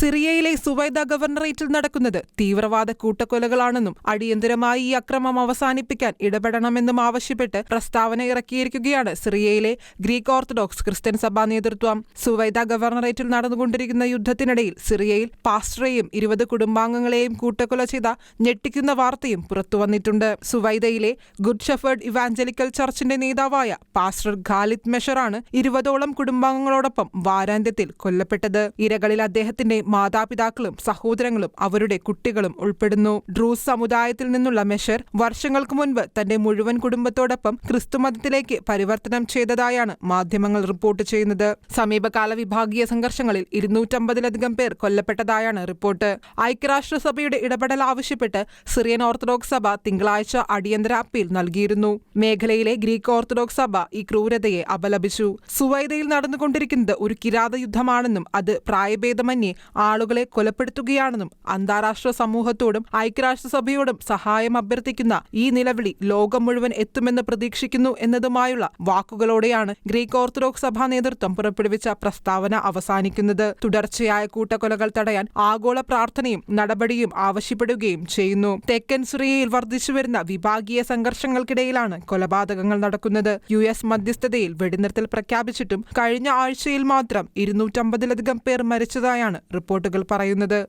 സിറിയയിലെ സുവൈദ ഗവർണറേറ്റിൽ നടക്കുന്നത് തീവ്രവാദ കൂട്ടക്കൊലകളാണെന്നും അടിയന്തരമായി ഈ അക്രമം അവസാനിപ്പിക്കാൻ ഇടപെടണമെന്നും ആവശ്യപ്പെട്ട് പ്രസ്താവന ഇറക്കിയിരിക്കുകയാണ് സിറിയയിലെ ഗ്രീക്ക് ഓർത്തഡോക്സ് ക്രിസ്ത്യൻ സഭാ നേതൃത്വം. സുവൈദ ഗവർണറേറ്റിൽ നടന്നുകൊണ്ടിരിക്കുന്ന യുദ്ധത്തിനിടയിൽ സിറിയയിൽ പാസ്റ്ററെയും 20 കുടുംബാംഗങ്ങളെയും കൂട്ടക്കൊല ചെയ്ത ഞെട്ടിക്കുന്ന വാർത്തയും പുറത്തുവന്നിട്ടുണ്ട്. സുവൈദയിലെ ഗുഡ് ഷെഫേർഡ് ഇവാഞ്ചലിക്കൽ ചർച്ചിന്റെ നേതാവായ പാസ്റ്റർ ഖാലിദ് മെഷറാണ് 20ഓളം കുടുംബാംഗങ്ങളോടൊപ്പം വാരാന്ത്യത്തിൽ കൊല്ലപ്പെട്ടത്. ഇരകളിൽ അദ്ദേഹത്തിന്റെ മാതാപിതാക്കളും സഹോദരങ്ങളും അവരുടെ കുട്ടികളും ഉൾപ്പെടുന്നു. ഡ്രൂസ് സമുദായത്തിൽ നിന്നുള്ള മെഷർ വർഷങ്ങൾക്ക് മുൻപ് തന്റെ മുഴുവൻ കുടുംബത്തോടൊപ്പം ക്രിസ്തുമതത്തിലേക്ക് പരിവർത്തനം ചെയ്തതായാണ് മാധ്യമങ്ങൾ റിപ്പോർട്ട് ചെയ്യുന്നത്. സമീപകാല വിഭാഗീയ സംഘർഷങ്ങളിൽ 250ലധികം പേർ കൊല്ലപ്പെട്ടതായാണ് റിപ്പോർട്ട്. ഐക്യരാഷ്ട്രസഭയുടെ ഇടപെടൽ ആവശ്യപ്പെട്ട് സിറിയൻ ഓർത്തഡോക്സ് സഭ തിങ്കളാഴ്ച അടിയന്തര അപ്പീൽ നൽകിയിരുന്നു. മേഖലയിലെ ഗ്രീക്ക് ഓർത്തഡോക്സ് സഭ ഈ ക്രൂരതയെ അപലപിച്ചു. സുവൈദയിൽ നടന്നുകൊണ്ടിരിക്കുന്നത് ഒരു കിരാത യുദ്ധമാണെന്നും അത് പ്രായഭേദമന്യേ ആളുകളെ കൊലപ്പെടുത്തുകയാണെന്നും അന്താരാഷ്ട്ര സമൂഹത്തോടും ഐക്യരാഷ്ട്രസഭയോടും സഹായം അഭ്യർത്ഥിക്കുന്ന ഈ നിലവിളി ലോകം മുഴുവൻ എത്തുമെന്ന് പ്രതീക്ഷിക്കുന്നു എന്നതുമായുള്ള വാക്കുകളോടെയാണ് ഗ്രീക്ക് ഓർത്തഡോക്സ് സഭാ നേതൃത്വം പുറപ്പെടുവിച്ച പ്രസ്താവന അവസാനിക്കുന്നത്. തുടർച്ചയായ കൂട്ടക്കൊലകൾ തടയാൻ ആഗോള പ്രാർത്ഥനയും നടപടിയും ആവശ്യപ്പെടുകയും ചെയ്യുന്നു. തെക്കൻ സിറിയയിൽ വർദ്ധിച്ചുവരുന്ന വിഭാഗീയ സംഘർഷങ്ങൾക്കിടയിലാണ് കൊലപാതകങ്ങൾ നടക്കുന്നത്. US മധ്യസ്ഥതയിൽ വെടിനിർത്തൽ പ്രഖ്യാപിച്ചിട്ടും കഴിഞ്ഞ ആഴ്ചയിൽ മാത്രം 250ലധികം പേർ മരിച്ചതായാണ് റിപ്പോർട്ടുകൾ പറയുന്നത്.